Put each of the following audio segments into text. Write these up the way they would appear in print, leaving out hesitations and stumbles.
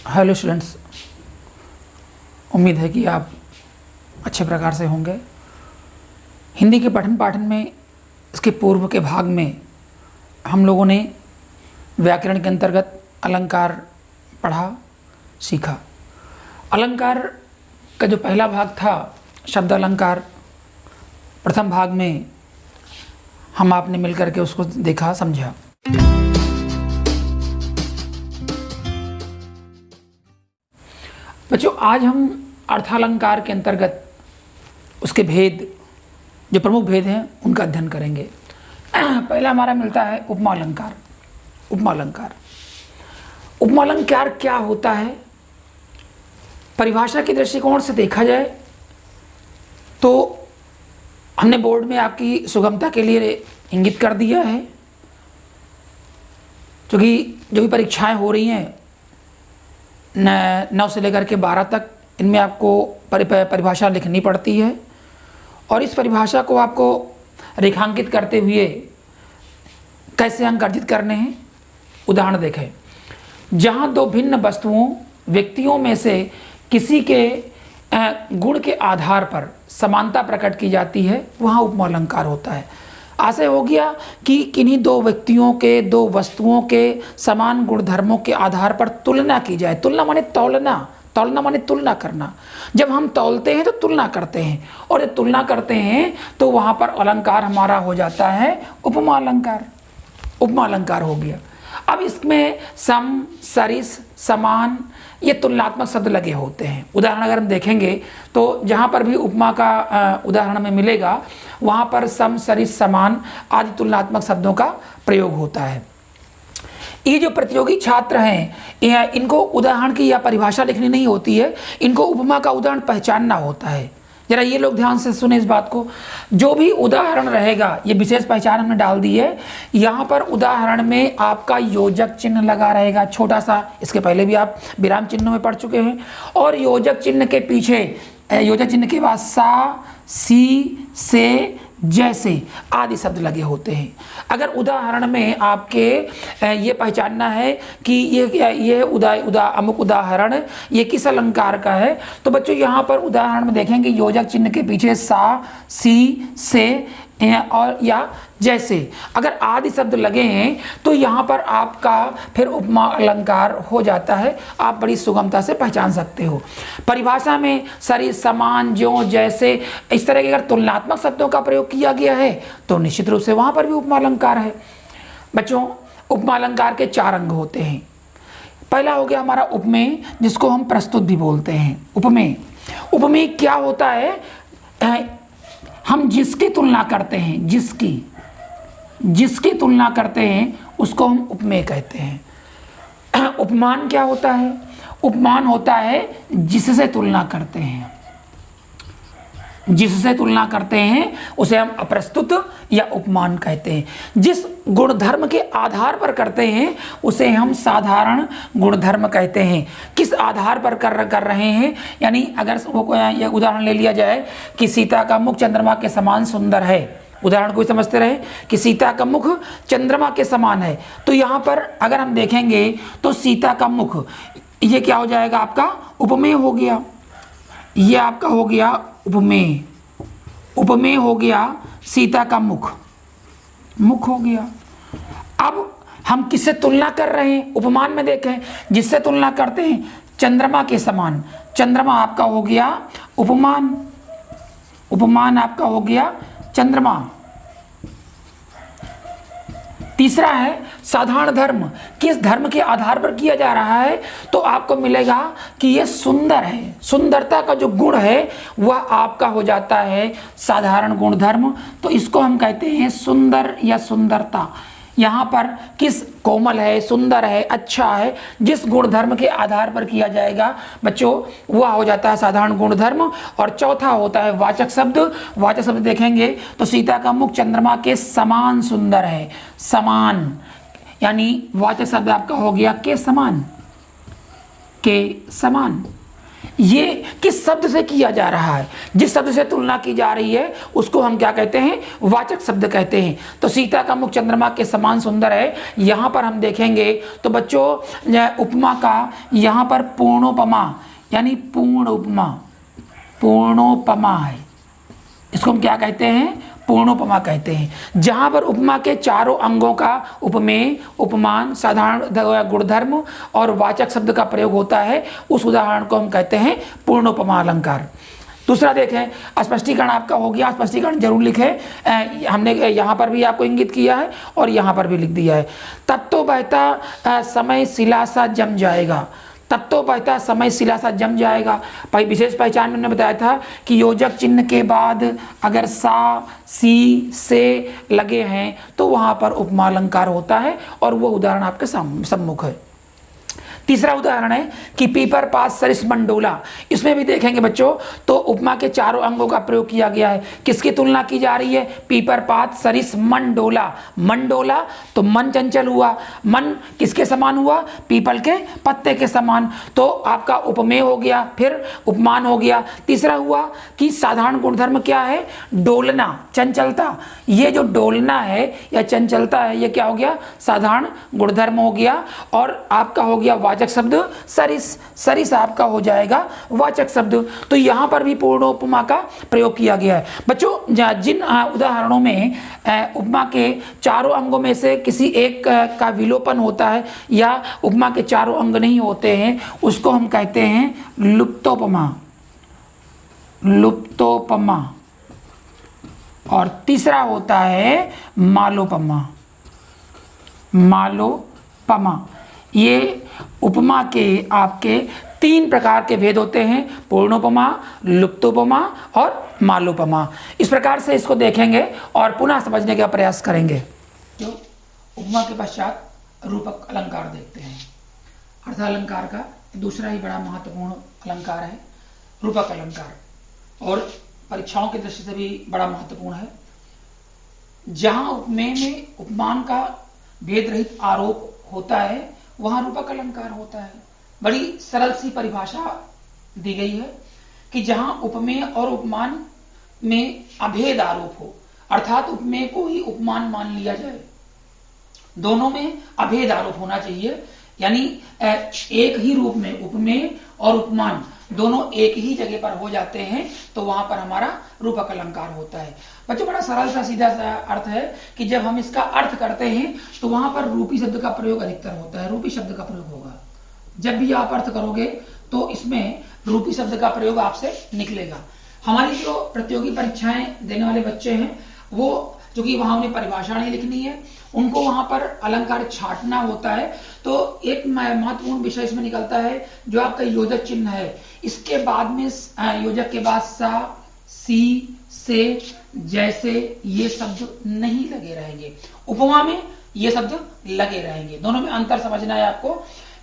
Hello students, उम्मीद है कि आप अच्छे प्रकार से होंगे। हिंदी के पठन पाठन में इसके पूर्व के भाग में हम लोगों ने व्याकरण के अंतर्गत अलंकार पढ़ा सीखा। अलंकार का जो पहला भाग था शब्द अलंकार, प्रथम भाग में हम आपने मिलकर के उसको देखा समझा। बच्चों, आज हम अर्थालंकार के अंतर्गत उसके भेद, जो प्रमुख भेद हैं, उनका अध्ययन करेंगे। पहला हमारा मिलता है उपमा अलंकार। उपमा अलंकार, उपमा अलंकार क्या होता है? परिभाषा के दृष्टिकोण से देखा जाए तो हमने बोर्ड में आपकी सुगमता के लिए इंगित कर दिया है, क्योंकि जो भी परीक्षाएं हो रही हैं 9 से लेकर के 12 तक, इनमें आपको परिभाषा लिखनी पड़ती है और इस परिभाषा को आपको रेखांकित करते हुए कैसे अंक अर्जित करने हैं, उदाहरण देखें। जहाँ दो भिन्न वस्तुओं, व्यक्तियों में से किसी के गुण के आधार पर समानता प्रकट की जाती है, वहाँ उपमा अलंकार होता है। आशय हो गया कि किन्हीं दो व्यक्तियों के, दो वस्तुओं के समान गुणधर्मों के आधार पर तुलना की जाए। तुलना माने तौलना, तौलना माने तुलना करना। जब हम तौलते हैं तो तुलना करते हैं, और जब तुलना करते हैं तो वहाँ पर अलंकार हमारा हो जाता है उपमा अलंकार। उपमा अलंकार हो गया। अब इसमें सम, सरिस, समान, ये तुलनात्मक शब्द लगे होते हैं। उदाहरण अगर हम देखेंगे तो जहाँ पर भी उपमा का उदाहरण में मिलेगा, वहाँ पर सम, सरिस, समान आदि तुलनात्मक शब्दों का प्रयोग होता है। ये जो प्रतियोगी छात्र हैं, इनको उदाहरण की या परिभाषा लिखनी नहीं होती है, इनको उपमा का उदाहरण पहचानना होता है। जरा ये लोग ध्यान से सुने इस बात को। जो भी उदाहरण रहेगा, ये विशेष पहचान हमने डाल दी है। यहाँ पर उदाहरण में आपका योजक चिन्ह लगा रहेगा, छोटा सा। इसके पहले भी आप विराम चिन्हों में पढ़ चुके हैं। और योजक चिन्ह के पीछे, योजक चिन्ह के बाद सा, सी, से, जैसे आदि शब्द लगे होते हैं। अगर उदाहरण में आपके ये पहचानना है कि ये अमुक उदाहरण ये किस अलंकार का है, तो बच्चों यहाँ पर उदाहरण में देखेंगे योजक चिन्ह के पीछे सा, सी, से और या जैसे अगर आदि शब्द लगे हैं तो यहाँ पर आपका फिर उपमा अलंकार हो जाता है। आप बड़ी सुगमता से पहचान सकते हो। परिभाषा में सरिस, समान, ज्यों, जैसे इस तरह के अगर तुलनात्मक शब्दों का प्रयोग किया गया है तो निश्चित रूप से वहाँ पर भी उपमा अलंकार है। बच्चों, उपमा अलंकार के 4 अंग होते हैं। पहला हो गया हमारा उपमेय, जिसको हम प्रस्तुत भी बोलते हैं। उपमेय, उपमेय क्या होता है? हम जिसकी तुलना करते हैं, जिसकी तुलना करते हैं उसको हम उपमेय कहते हैं। उपमान क्या होता है? उपमान होता है जिससे तुलना करते हैं। जिससे तुलना करते हैं उसे हम अप्रस्तुत या उपमान कहते हैं। जिस गुणधर्म के आधार पर करते हैं उसे हम साधारण गुणधर्म कहते हैं। किस आधार पर कर रहे हैं, यानी अगर ये उदाहरण ले लिया जाए कि सीता का मुख चंद्रमा के समान सुंदर है, उदाहरण को समझते रहे कि सीता का मुख चंद्रमा के समान है, तो यहाँ पर अगर हम देखेंगे तो सीता का मुख, ये क्या हो जाएगा? आपका उपमेय हो गया। ये आपका हो गया उपमेय। उपमेय हो गया सीता का मुख, मुख हो गया। अब हम किससे तुलना कर रहे हैं? उपमान में देखें, जिससे तुलना करते हैं चंद्रमा के समान, चंद्रमा आपका हो गया उपमान। उपमान आपका हो गया चंद्रमा। तीसरा है साधारण धर्म। किस धर्म के आधार पर किया जा रहा है, तो आपको मिलेगा कि ये सुंदर है। सुंदरता का जो गुण है वह आपका हो जाता है साधारण गुण धर्म, तो इसको हम कहते हैं सुंदर या सुंदरता। यहाँ पर किस कोमल है, सुंदर है, अच्छा है, जिस गुण धर्म के आधार पर किया जाएगा बच्चों वह हो जाता है साधारण गुण धर्म। और चौथा होता है वाचक शब्द। वाचक शब्द देखेंगे तो सीता का मुख चंद्रमा के समान सुंदर है। समान यानी वाचक शब्द आपका हो गया के समान, के समान। ये किस शब्द से किया जा रहा है? जिस शब्द से तुलना की जा रही है उसको हम क्या कहते हैं? वाचक शब्द कहते हैं। तो सीता का मुख चंद्रमा के समान सुंदर है, यहाँ पर हम देखेंगे तो बच्चों उपमा का यहाँ पर पूर्णोपमा यानी पूर्ण उपमा, पूर्णोपमा है, इसको हम क्या कहते हैं? पूर्णोपमा कहते हैं। जहां पर उपमा के चारों अंगों का उपमेय, उपमान, साधारण गुणधर्म और वाचक शब्द का प्रयोग होता है, उस उदाहरण को हम कहते हैं पूर्णोपमा अलंकार। दूसरा देखें, स्पष्टीकरण आपका हो गया, स्पष्टीकरण जरूर लिखें। हमने यहाँ पर भी आपको इंगित किया है और यहाँ पर भी लिख दिया है। तब तो बहता समय शिला सा जम जाएगा, तब तो बहता समय शिला सा जम जाएगा। भाई विशेष पहचान मैंने बताया था कि योजक चिन्ह के बाद अगर सा, सी, से लगे हैं तो वहाँ पर उपमा अलंकार होता है और वो उदाहरण आपके सम्मुख है। तीसरा उदाहरण है कि पीपर पात सरिस मंडोला। इसमें भी देखेंगे बच्चों तो उपमा के चारों अंगों का प्रयोग किया गया है। किसकी तुलना की जा रही है? पीपर पात सरिस मंडोला। मंडोला तो मन चंचल हुआ, मन किसके समान हुआ? पीपल के पत्ते के समान, तो आपका उपमेय हो गया, फिर उपमान हो गया। तीसरा हुआ कि साधारण गुणधर्म क्या है? डोलना, चंचलता। ये जो डोलना है या चंचलता है ये क्या हो गया? साधारण गुणधर्म हो गया। और आपका हो गया वाचक शब्द सरिस, सरिस आपका हो जाएगा वाचक शब्द। तो यहां पर भी पूर्णोपमा का प्रयोग किया गया है। बच्चों जिन उदाहरणों में उपमा के चारों अंगों में से किसी एक का विलोपन होता है या उपमा के चारों अंग नहीं होते हैं उसको हम कहते हैं लुप्तोपमा, लुप्तोपमा। और तीसरा होता है मालोपमा, मालोपमा। ये उपमा के आपके 3 प्रकार के भेद होते हैं, पूर्णोपमा, लुप्तोपमा और मालोपमा। इस प्रकार से इसको देखेंगे और पुनः समझने का प्रयास करेंगे। जो उपमा के पश्चात रूपक अलंकार देखते हैं। अर्थ अलंकार का दूसरा ही बड़ा महत्वपूर्ण अलंकार है रूपक अलंकार, और परीक्षाओं की दृष्टि से भी बड़ा महत्वपूर्ण है। जहां उपमेय में उपमान का भेद रहित आरोप होता है वहां रूपक अलंकार होता है। बड़ी सरल सी परिभाषा दी गई है कि जहां उपमेय और उपमान में अभेद आरोप हो, अर्थात उपमेय को ही उपमान मान लिया जाए, दोनों में अभेद आरोप होना चाहिए, यानी एक ही रूप में उपमेय और उपमान दोनों एक ही जगह पर हो जाते हैं तो वहां पर हमारा रूपक अलंकार होता है। बच्चों बड़ा सरल सा सीधा सा अर्थ है कि जब हम इसका अर्थ करते हैं तो वहां पर रूपी शब्द का प्रयोग अधिकतर होता है, रूपी शब्द का प्रयोग होगा। जब भी आप अर्थ करोगे तो इसमें रूपी शब्द का प्रयोग आपसे निकलेगा। हमारी जो प्रतियोगी परीक्षाएं देने वाले बच्चे हैं वो क्योंकि वहां उन्हें परिभाषा नहीं लिखनी है, उनको वहां पर अलंकार छांटना होता है, तो एक महत्वपूर्ण विषय इसमें निकलता है जो आपका योजक चिन्ह है, इसके बाद में योजक के बाद सा, सी, से, जैसे ये शब्द नहीं लगे रहेंगे। उपमा में ये शब्द लगे रहेंगे। दोनों में अंतर समझना है आपको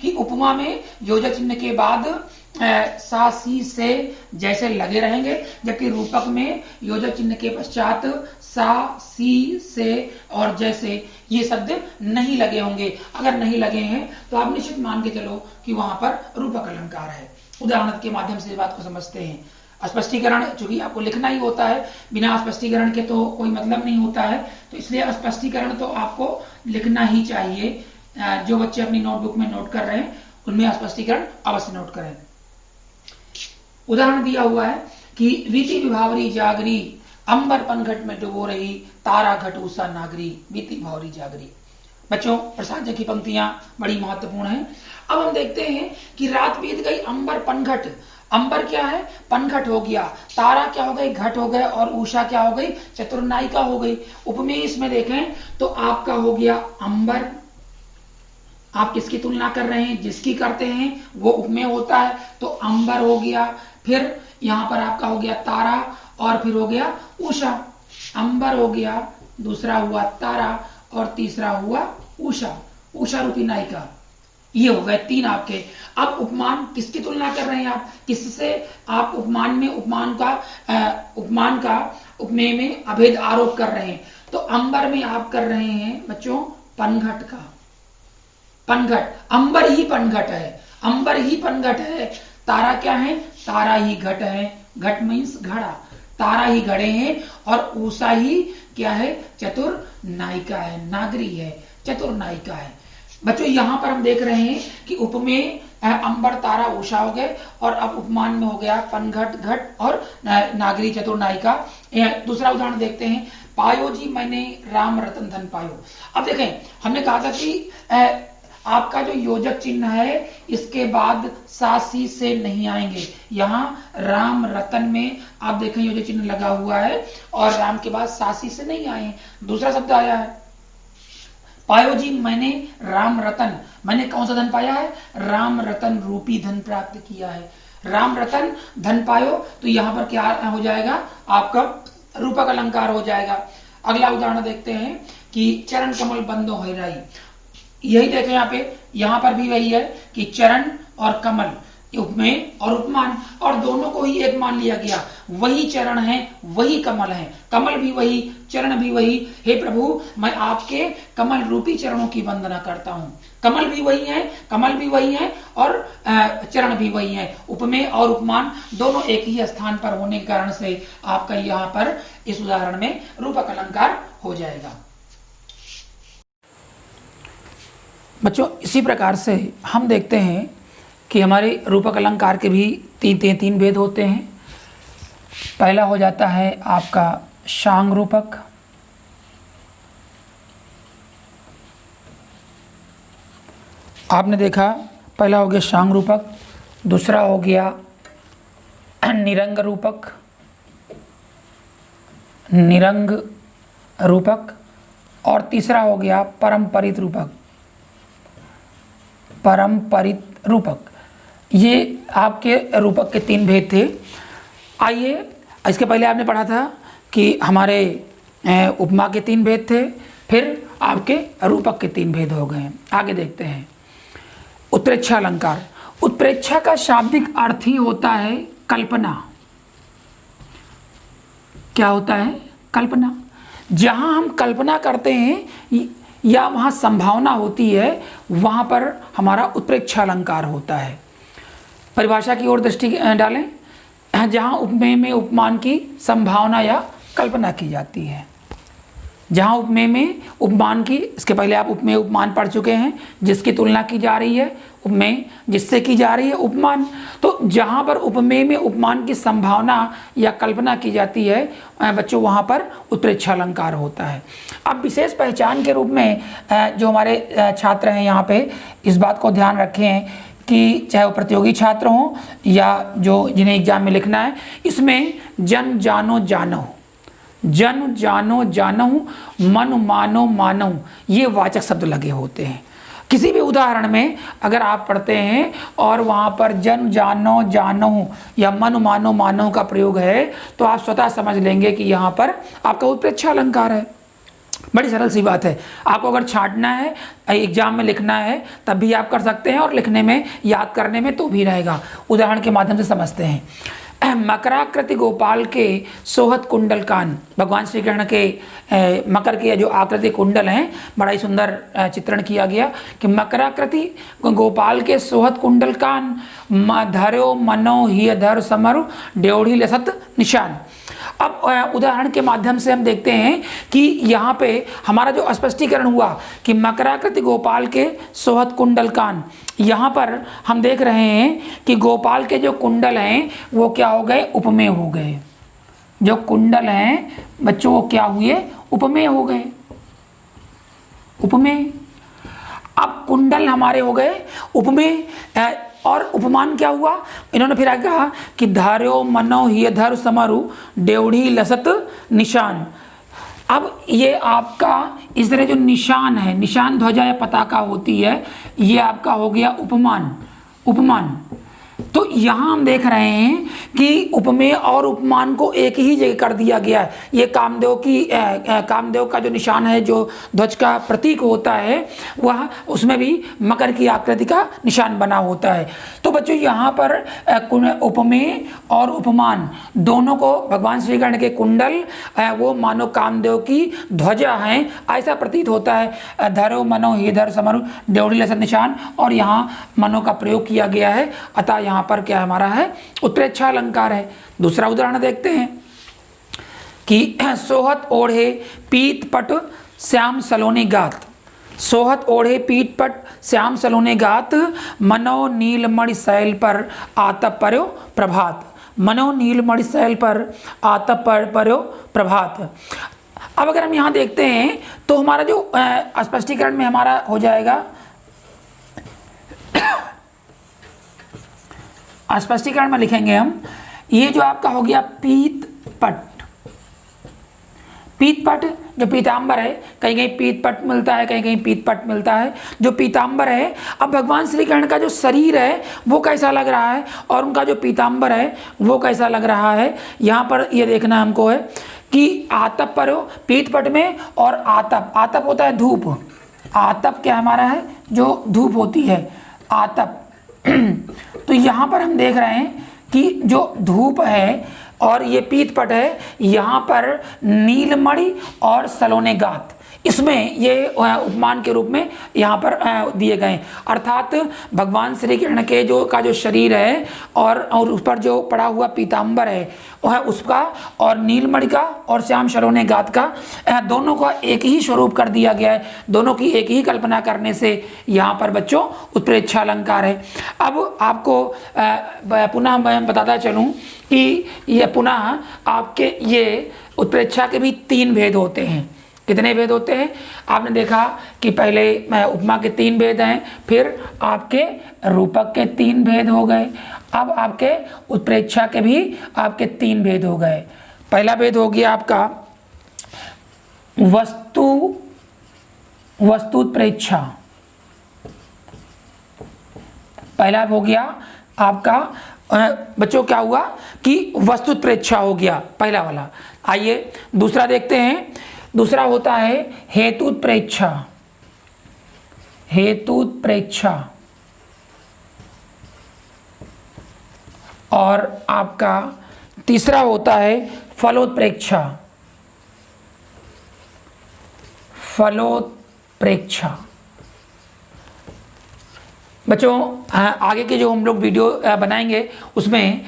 कि उपमा में योजक चिन्ह के बाद सा, सी, से, जैसे लगे रहेंगे, जबकि रूपक में योजक चिन्ह के पश्चात सा, सी, से और जैसे ये शब्द नहीं लगे होंगे। अगर नहीं लगे हैं तो आप निश्चित मान के चलो कि वहां पर रूपक अलंकार है। उदाहरण के माध्यम से इस बात को समझते हैं। स्पष्टीकरण चूंकि आपको लिखना ही होता है, बिना स्पष्टीकरण के तो कोई मतलब नहीं होता है, तो इसलिए स्पष्टीकरण तो आपको लिखना ही चाहिए। जो बच्चे अपनी नोटबुक में नोट कर रहे हैं उनमें स्पष्टीकरण अवश्य नोट करें। उदाहरण दिया हुआ है कि वीति विभावरी जागरी, अंबर पनघट में डुबो रही, तारा घट उषा नागरी, वीति विभावरी जागरी। बच्चों प्रसाद की पंक्तियां बड़ी महत्वपूर्ण हैं। अब हम देखते हैं कि रात बीत गई, अंबर पनघट, अंबर क्या है? पनघट हो गया, तारा क्या हो गई? घट हो गए, और उषा क्या हो गई? चतुर्नायिका हो गई। उपमेय इसमें देखें तो आपका हो गया अंबर। आप किसकी तुलना कर रहे हैं? जिसकी करते हैं वो उपमेय होता है, तो अंबर हो गया। फिर यहां पर आपका हो गया तारा, और फिर हो गया उषा। अंबर हो गया, दूसरा हुआ तारा, और तीसरा हुआ उषा, उषा रूपी नायिका। ये हो गए 3 आपके। अब उपमान किसकी तुलना कर रहे हैं आप? किससे? आप उपमान में उपमान का उपमेय में अभेद आरोप कर रहे हैं। तो अंबर में आप कर रहे हैं बच्चों पनघट का। पनघट, अंबर ही पनघट है, अंबर ही पनघट है, तारा क्या है? तारा ही घट है, घट मीन्स घड़ा, तारा ही घड़े हैं, और उषा ही क्या है? चतुर नायिका है, नागरी है, चतुर नायिका है। बच्चों यहां पर हम देख रहे हैं कि उपमेय अंबर तारा उषा हो गए, और अब उपमान में हो गया पनघट घट और नागरी चतुर नायिका। दूसरा उदाहरण देखते हैं, पायो जी मैंने राम रतन धन पायो। अब देखें, हमने कहा था कि आपका जो योजक चिन्ह है इसके बाद सासी से नहीं आएंगे। यहां राम रतन में आप देखें योजक चिन्ह लगा हुआ है और राम के बाद सासी से नहीं आए। दूसरा शब्द आया है पायो जी मैंने राम रतन, मैंने कौन सा धन पाया है? राम रतन रूपी धन प्राप्त किया है। राम रतन धन पायो, तो यहां पर क्या हो जाएगा? आपका रूपक अलंकार हो जाएगा। अगला उदाहरण देखते हैं कि चरण कमल बंदो हैराई। यही देखें यहां पर भी वही है कि चरण और कमल उपमेय और उपमान, और दोनों को ही एक मान लिया गया। वही चरण है, वही कमल है, कमल भी वही, चरण भी वही। हे प्रभु, मैं आपके कमल रूपी चरणों की वंदना करता हूं। कमल भी वही है, कमल भी वही है, और चरण भी वही है। उपमेय और उपमान दोनों एक ही स्थान पर होने के कारण से आपका यहां पर इस उदाहरण में रूपक अलंकार हो जाएगा। बच्चों इसी प्रकार से हम देखते हैं कि हमारे रूपक अलंकार के भी तीन भेद होते हैं। पहला हो जाता है आपका शांग रूपक, आपने देखा पहला हो गया शांग रूपक, दूसरा हो गया निरंग रूपक, निरंग रूपक, और तीसरा हो गया परम्परित रूपक, परम्परित रूपक। ये आपके रूपक के तीन भेद थे। आइए, इसके पहले आपने पढ़ा था कि हमारे उपमा के तीन भेद थे, फिर आपके रूपक के तीन भेद हो गए। आगे देखते हैं उत्प्रेक्षा अलंकार। उत्प्रेक्षा का शाब्दिक अर्थ ही होता है कल्पना। क्या होता है? कल्पना। जहां हम कल्पना करते हैं या वहां संभावना होती है, वहां पर हमारा उत्प्रेक्षा अलंकार होता है। परिभाषा की ओर दृष्टि डालें। जहां उपमेय में उपमान की संभावना या कल्पना की जाती है, जहां उपमेय में उपमान की, इसके पहले आप उपमेय उपमान पढ़ चुके हैं, जिसकी तुलना की जा रही है, उपमेय जिससे की जा रही है उपमान। तो जहां पर उपमेय में उपमान की संभावना या कल्पना की जाती है बच्चों, वहां पर उत्प्रेक्षा अलंकार होता है। अब विशेष पहचान के रूप में जो हमारे छात्र हैं यहाँ पे इस बात को ध्यान रखें कि चाहे वो प्रतियोगी छात्र हों या जो जिन्हें एग्जाम में लिखना है, इसमें जन जानो जानहु, जन जानो जानहु, मन मानो मानहु, ये वाचक शब्द लगे होते हैं। किसी भी उदाहरण में अगर आप पढ़ते हैं और वहाँ पर जन जानो जानहु या मन मानो मानहु का प्रयोग है, तो आप स्वतः समझ लेंगे कि यहाँ पर आपका उत्प्रेक्षा अलंकार है। बड़ी सरल सी बात है। आपको अगर छांटना है, एग्जाम में लिखना है, तब भी आप कर सकते हैं, और लिखने में, याद करने में तो भी रहेगा। उदाहरण के माध्यम से समझते हैं। मकराकृति गोपाल के सोहत कुंडल कान। भगवान श्री कृष्ण के मकर के जो आकृति कुंडल हैं, बड़ा ही सुंदर चित्रण किया गया कि मकराकृति गोपाल के सोहत कुंडल कान, धरो मनो ही धर समरु ड्योढ़ी लसत निशान। अब उदाहरण के माध्यम से हम देखते हैं कि यहाँ पे हमारा जो स्पष्टीकरण हुआ कि मकराकृति गोपाल के सोहत कुंडल कान, यहाँ पर हम देख रहे हैं कि गोपाल के जो कुंडल हैं वो क्या हो गए? उपमेय हो गए। जो कुंडल हैं बच्चों वो क्या हुए? उपमेय हो गए, उपमेय। अब कुंडल हमारे हो गए उपमेय, और उपमान क्या हुआ? इन्होंने फिर आगे कहा कि धार्यो मनो ही धर समरु ड्योढ़ी लसत निशान। अब ये आपका इस तरह जो निशान है, निशान ध्वजा या पताका होती है, ये आपका हो गया उपमान, उपमान। तो यहाँ हम देख रहे हैं कि उपमेय और उपमान को एक ही जगह कर दिया गया है। ये कामदेव का जो निशान है, जो ध्वज का प्रतीक होता है, वह उसमें भी मकर की आकृति का निशान बना होता है। तो बच्चों यहाँ पर उपमेय और उपमान दोनों को भगवान श्री कृष्ण के कुंडल वो मानो कामदेव की ध्वजा हैं ऐसा प्रतीत होता है। धरो मनो हीधर समरु ड्योढ़ी लसन निशान, और यहाँ मनो का प्रयोग किया गया है, अतः यहाँ पर क्या हमारा है उत्प्रेक्षा अलंकार है। दूसरा उदाहरण देखते हैं कि सोहत ओढ़े पीत पट श्याम सलोनी गात, सोहत ओढ़े पीत पट श्याम सलोनी गात, मनो नीलमणि शैल पर आतप पर्यो प्रभात, मनो नीलमणि शैल पर आतप पर्यो प्रभात। अब अगर हम यहाँ देखते हैं तो हमारा जो स्पष्टीकरण में हमारा हो जाएगा, स्पष्टीकरण में लिखेंगे हम, ये जो आपका हो गया पीत पट, पीत पट जो पीताम्बर है, कहीं कहीं पीत पट मिलता है, कहीं कहीं पीत पट मिलता है, जो पीताम्बर है। अब भगवान श्री कृष्ण का जो शरीर है वो कैसा लग रहा है और उनका जो पीताम्बर है वो कैसा लग रहा है, यहाँ पर ये देखना हमको है कि आतप पर हो पीत पट में, और आतप, आतप होता है धूप, आतप क्या हमारा है जो धूप होती है आतप। तो यहाँ पर हम देख रहे हैं कि जो धूप है और ये पीतपट है, यहाँ पर नीलमणि और सलोने गात, इसमें ये उपमान के रूप में यहाँ पर दिए गए। अर्थात भगवान श्री कृष्ण के जो शरीर है और उस पर जो पड़ा हुआ पीताम्बर है वह उसका, और नीलमणि का और श्याम सलोने गात का, दोनों का एक ही स्वरूप कर दिया गया है। दोनों की एक ही कल्पना करने से यहाँ पर बच्चों उत्प्रेक्षा अलंकार है। अब आपको पुनः मैं बताता चलूँ कि ये पुनः आपके ये उत्प्रेक्षा के भी 3 भेद होते हैं। कितने भेद होते हैं? आपने देखा कि पहले उपमा के 3 भेद हैं, फिर आपके रूपक के 3 भेद हो गए, अब आपके उत्प्रेक्षा के भी आपके 3 भेद हो गए। पहला भेद हो गया आपका वस्तुत्प्रेक्षा, पहला हो गया आपका बच्चों क्या हुआ कि वस्तुत्प्रेक्षा हो गया पहला वाला। आइए दूसरा देखते हैं, दूसरा होता है हेतुत्प्रेक्षा, हेतुत्प्रेक्षा, और आपका तीसरा होता है फलोत्प्रेक्षा, फलोत्प्रेक्षा। बच्चों आगे के जो हम लोग वीडियो बनाएंगे उसमें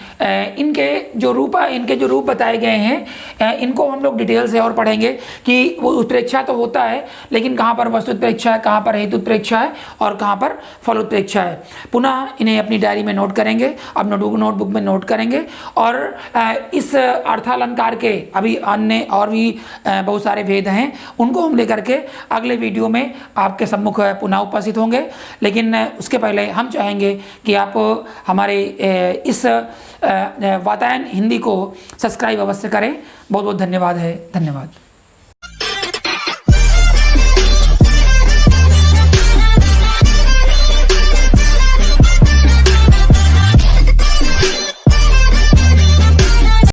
इनके जो रूप बताए गए हैं इनको हम लोग डिटेल से और पढ़ेंगे कि वो उत्प्रेक्षा तो होता है, लेकिन कहाँ पर वस्तुत्प्रेक्षा है, कहाँ पर हेतुत्प्रेक्षा है और कहाँ पर फलोत्प्रेक्षा है। पुनः इन्हें अपनी डायरी में नोट करेंगे, अब नोटबुक में नोट करेंगे, और इस अर्थालंकार के अभी अन्य और भी बहुत सारे भेद हैं, उनको हम लेकर के अगले वीडियो में आपके सम्मुख पुनः उपस्थित होंगे। लेकिन उसके पहले हम चाहेंगे कि आप हमारे इस वातायन हिंदी को सब्सक्राइब अवश्य करें। बहुत बहुत धन्यवाद है, धन्यवाद।